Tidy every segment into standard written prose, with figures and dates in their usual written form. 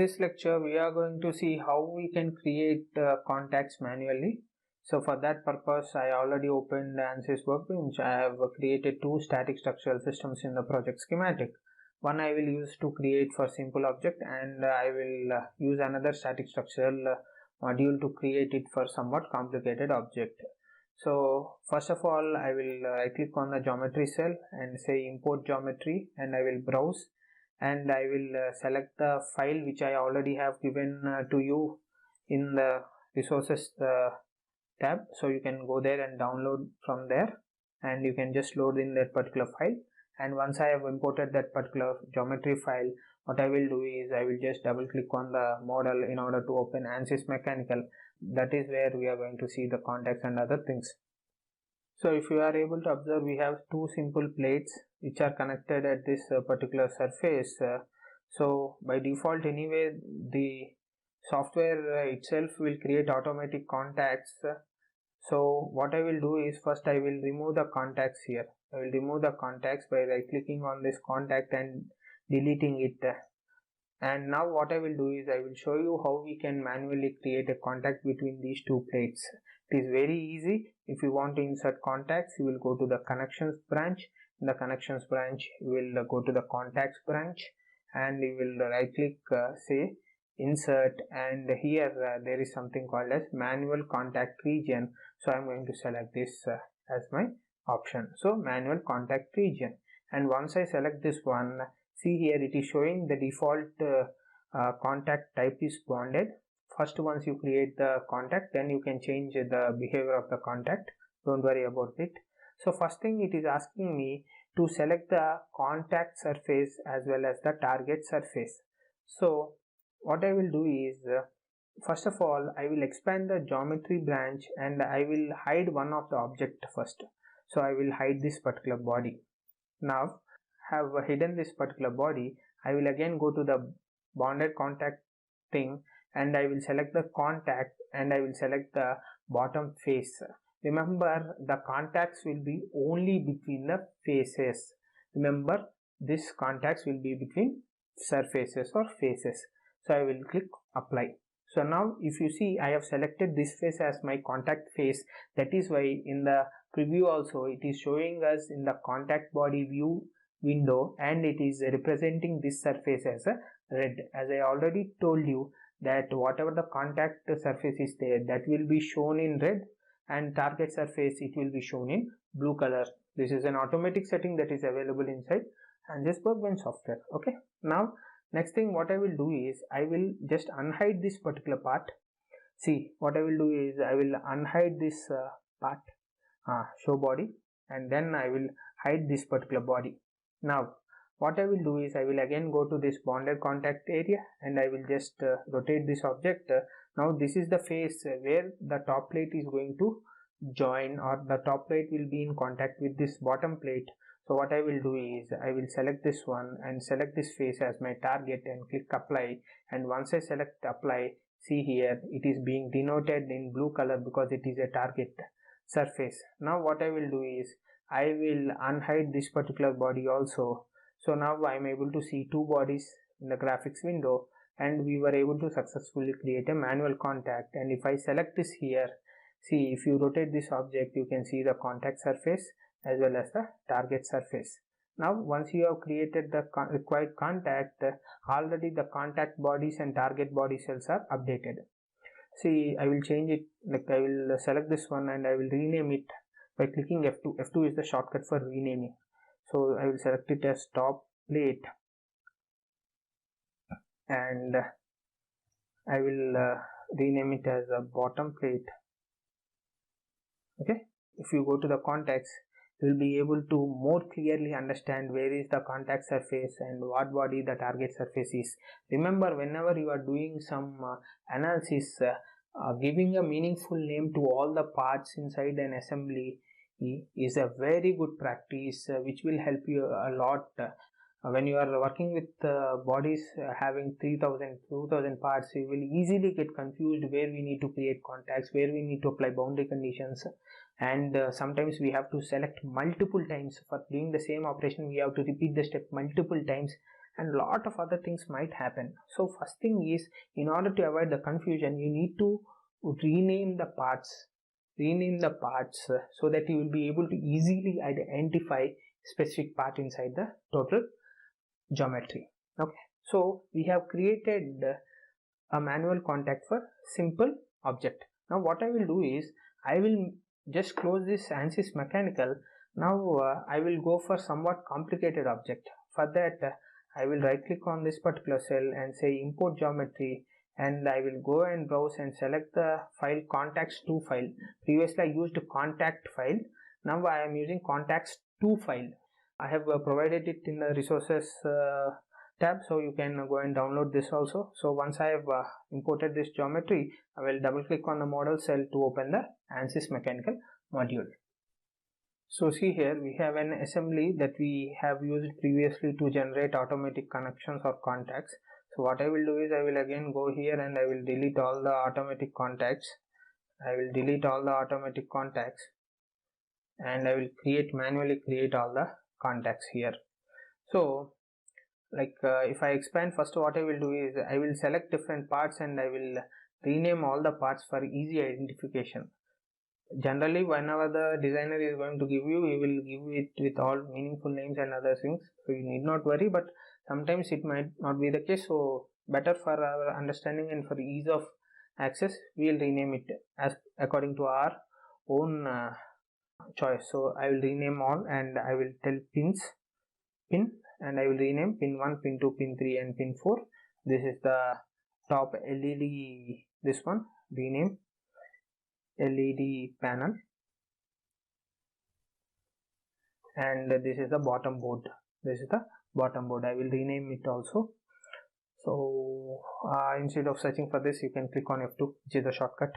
this lecture we are going to see how we can create contacts manually. So for that purpose I already opened the ANSYS workbench. I have created two static structural systems in the project schematic. One I will use to create for simple object, and I will use another static structural module to create it for somewhat complicated object. So first of all I will right click on the geometry cell and say import geometry, and I will browse and I will select the file which I already have given to you in the resources tab. So you can go there and download from there, and you can just load in that particular file. And once I have imported that particular geometry file, what I will do is I will just double click on the model in order to open ANSYS Mechanical. That is where we are going to see the contacts and other things. So if you are able to observe, we have two simple plates which are connected at this particular surface. So by default anyway, the software itself will create automatic contacts. So what I will do is first I will remove the contacts here. I will remove the contacts by right clicking on this contact and deleting it. And now what I will do is I will show you how we can manually create a contact between these two plates. It is very easy. If you want to insert contacts, you will go to the connections branch. In the connections branch, you will go to the contacts branch, and you will right click, say insert, and here there is something called as manual contact region. So I am going to select this as my option. So manual contact region, and once I select this one, see here it is showing the default contact type is bonded. First, once you create the contact, then you can change the behavior of the contact. Don't worry about it. So first thing, it is asking me to select the contact surface as well as the target surface. So what I will do is first of all I will expand the geometry branch and I will hide one of the object first. So I will hide this particular body. Now have hidden this particular body, I will again go to the bonded contact thing, and I will select the contact and I will select the bottom face. Remember, the contacts will be only between the faces. Remember, this contacts will be between surfaces or faces. So I will click apply. So now if you see, I have selected this face as my contact face. That is why in the preview also it is showing us in the contact body view window, and it is representing this surface as a red. As I already told you that whatever the contact surface is there, that will be shown in red, and target surface it will be shown in blue color. This is an automatic setting that is available inside ANSYS Workbench software. Okay, now next thing what I will do is I will just unhide this particular part. See, what I will do is I will unhide this part, show body, and then I will hide this particular body. Now what I will do is I will again go to this bonded contact area and I will just rotate this object. Now this is the face where the top plate is going to join, or the top plate will be in contact with this bottom plate. So what I will do is I will select this one and select this face as my target and click apply. And once I select apply, see here it is being denoted in blue color because it is a target surface. Now what I will do is I will unhide this particular body also. So now I am able to see two bodies in the graphics window, and we were able to successfully create a manual contact. And if I select this here, see, if you rotate this object, you can see the contact surface as well as the target surface. Now once you have created the required contact, already the contact bodies and target body cells are updated. See, I will change it, like I will select this one and I will rename it by clicking F2. F2 is the shortcut for renaming. So I will select it as top plate, and I will rename it as a bottom plate. Okay, if you go to the contacts, you will be able to more clearly understand where is the contact surface and what body the target surface is. Remember, whenever you are doing some analysis, giving a meaningful name to all the parts inside an assembly is a very good practice, which will help you a lot. When you are working with bodies having 3000 2000 parts, you will easily get confused where we need to create contacts, where we need to apply boundary conditions, and sometimes we have to select multiple times. For doing the same operation, we have to repeat the step multiple times. and lot of other things might happen. So first thing is, in order to avoid the confusion, you need to rename the parts so that you will be able to easily identify specific part inside the total geometry. Okay, so we have created a manual contact for simple object. Now what I will do is, I will just close this ANSYS Mechanical. Now I will go for somewhat complicated object. For that I will right click on this particular cell and say import geometry, and I will go and browse and select the file contacts2 file. Previously I used contact file, now I am using contacts2 file. I have provided it in the resources tab, so you can go and download this also. So once I have imported this geometry, I will double click on the model cell to open the ANSYS Mechanical module. So see here, we have an assembly that we have used previously to generate automatic connections or contacts. So what I will do is, I will again go here and I will delete all the automatic contacts. And I will manually create all the contacts here. So like if I expand, first what I will do is, I will select different parts and I will rename all the parts for easy identification. Generally, whenever the designer is going to give you, he will give it with all meaningful names and other things, so you need not worry, but sometimes it might not be the case. So better for our understanding and for ease of access, we will rename it as according to our own choice. So I will rename all, and I will tell pin, and I will rename pin 1, pin 2, pin 3 and pin 4. This is the top LED, this one, rename LED panel, and this is the bottom board. I will rename it also. So instead of searching for this, you can click on F2, which is the shortcut.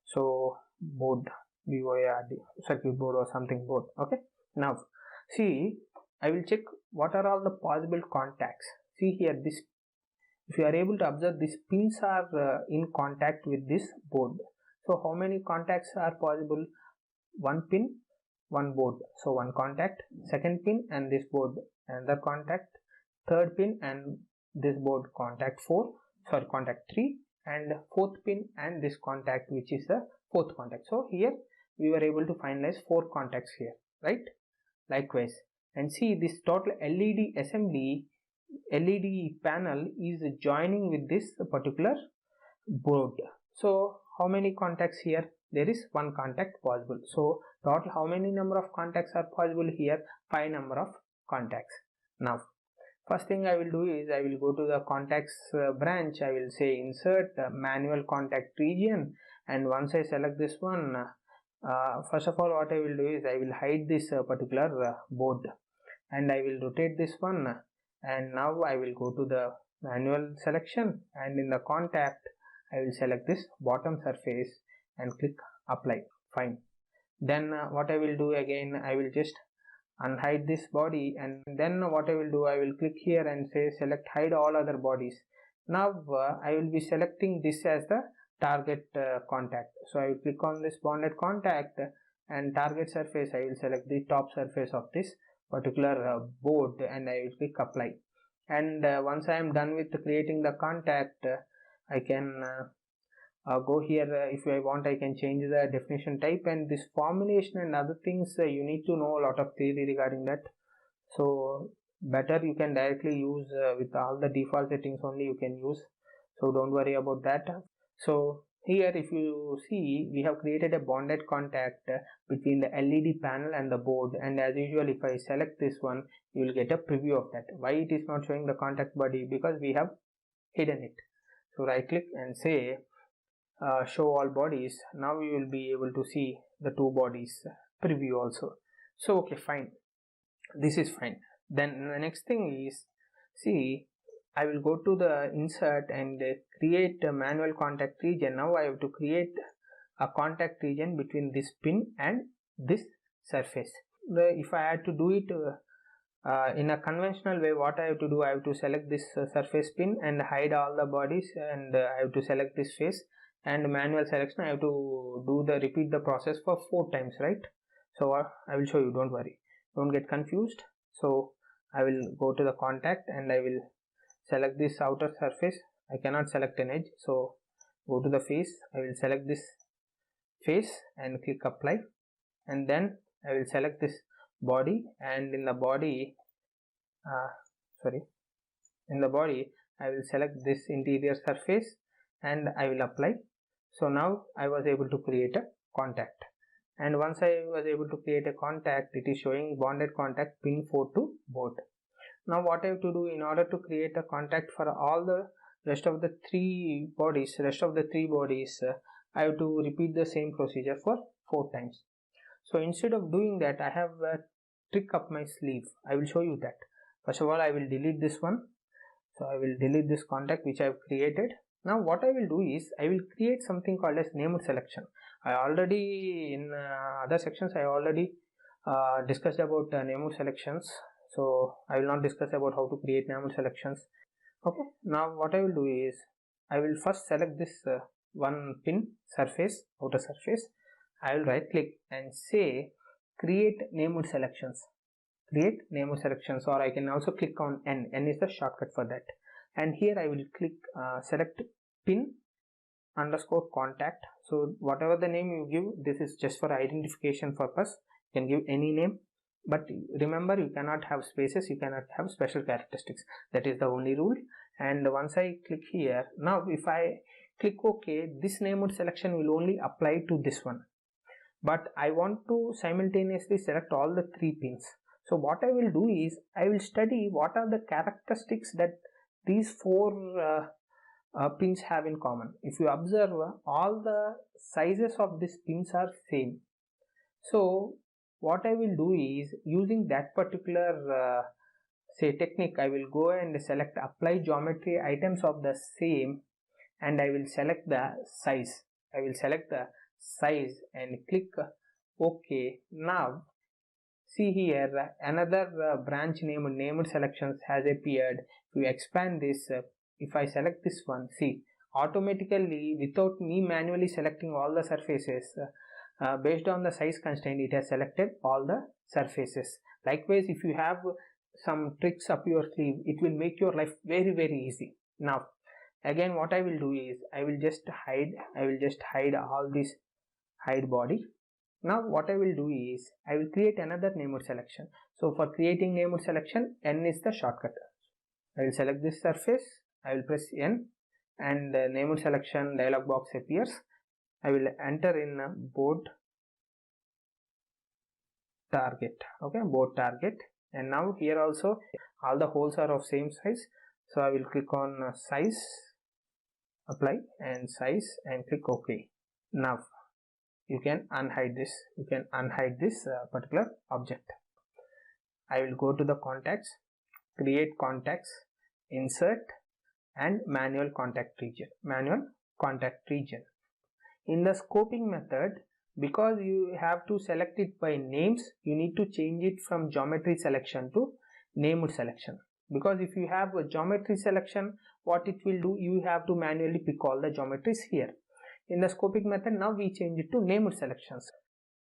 So board, BOARD, circuit board or something board. Okay, now see, I will check what are all the possible contacts. See here, this, if you are able to observe, these pins are in contact with this board. So how many contacts are possible? One pin, one board. So one contact, second pin and this board, another contact, third pin and this board, contact 3, and fourth pin and this contact, which is the fourth contact. So here we were able to finalize 4 contacts here, right? Likewise, and see, this total LED assembly, LED panel is joining with this particular board. So how many contacts here? There is 1 contact possible. So total how many number of contacts are possible here? 5 number of contacts. Now first thing I will do is, I will go to the contacts branch. I will say insert manual contact region, and once I select this one, first of all what I will do is, I will hide this particular board, and I will rotate this one, and now I will go to the manual selection, and in the contact I will select this bottom surface and click apply. Fine. Then what I will do again, I will just unhide this body, and then what I will do, I will click here and say select hide all other bodies. Now I will be selecting this as the target contact. So I will click on this bonded contact, and target surface, I will select the top surface of this particular board, and I will click apply. And once I am done with creating the contact, I can go here. If I want, I can change the definition type, and this formulation and other things, you need to know a lot of theory regarding that. So better you can directly use with all the default settings only you can use, so don't worry about that. So here, if you see, we have created a bonded contact between the LED panel and the board, and as usual, if I select this one, you will get a preview of that. Why it is not showing the contact body? Because we have hidden it. So right click and say show all bodies. Now you will be able to see the 2 bodies preview also. So okay, fine, this is fine. Then the next thing is, see, I will go to the insert and create a manual contact region. Now I have to create a contact region between this pin and this surface. If I had to do it in a conventional way, what I have to do, I have to select this surface pin and hide all the bodies, and I have to select this face, and manual selection I have to do repeat the process for 4 times, right? So I will show you, don't worry, don't get confused. So I will go to the contact and I will select this outer surface. I cannot select an edge, so go to the face. I will select this face and click apply, and then I will select this body, and in the body I will select this interior surface and I will apply. So now I was able to create a contact, and once I was able to create a contact, it is showing bonded contact pin 4 to board. Now what I have to do in order to create a contact for all the rest of the three bodies, I have to repeat the same procedure for 4 times. So instead of doing that, I have a trick up my sleeve. I will show you that. First of all, I will delete this one. So I will delete this contact which I have created. Now what I will do is I will create something called as named selection. I already in other sections I already discussed about named selections. So I will not discuss about how to create named selections. Okay. Now what I will do is I will first select this one pin surface, outer surface. I will right click and say create named selections. Create named selections, or I can also click on N. N is the shortcut for that. And here I will click select pin underscore contact. So whatever the name you give, this is just for identification purpose. You can give any name, but remember you cannot have spaces, you cannot have special characteristics. That is the only rule. And once I click here, now if I click OK, this named selection will only apply to this one. But I want to simultaneously select all the 3 pins. So what I will do is I will study what are the characteristics that these 4 pins have in common. If you observe, all the sizes of these pins are same. So what I will do is using that particular technique, I will go and select apply geometry items of the same, and I will select the size. I will select the size and click OK. Now see here, another branch named selections has appeared. If you expand this, if I select this one, see, automatically without me manually selecting all the surfaces, based on the size constraint, it has selected all the surfaces. Likewise, if you have some tricks up your sleeve, it will make your life very easy. Now again what I will do is I will just hide all this, hide body. Now what I will do is I will create another named selection. So for creating named selection, N is the shortcut. I will select this surface, I will press N, and the named selection dialog box appears. I will enter in board target. Okay, board target. And now here also all the holes are of same size. So I will click on size, apply, and size, and click OK. Now you can unhide this, particular object. I will go to the contacts, create contacts, insert, and manual contact region. In the scoping method, because you have to select it by names, you need to change it from geometry selection to named selection. Because if you have a geometry selection, what it will do, you have to manually pick all the geometries here. In the scoping method, now we change it to named selections,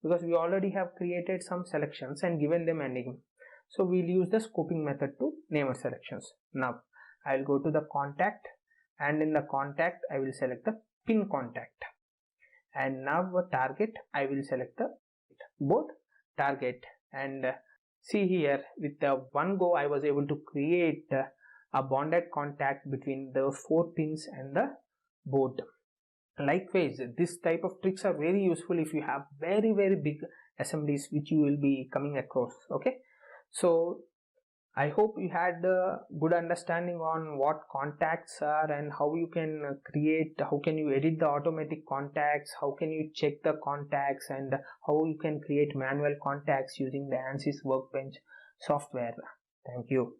because we already have created some selections and given them a name. So we'll use the scoping method to named selections. Now I'll go to the contact, and in the contact I will select the pin contact. And now for target, I will select the board target, and see here, with the one go I was able to create a bonded contact between those 4 pins and the board. Likewise, this type of tricks are very useful if you have very big assemblies which you will be coming across. Okay, so I hope you had a good understanding on what contacts are and how you can create, how can you edit the automatic contacts, how can you check the contacts, and how you can create manual contacts using the ANSYS Workbench software. Thank you.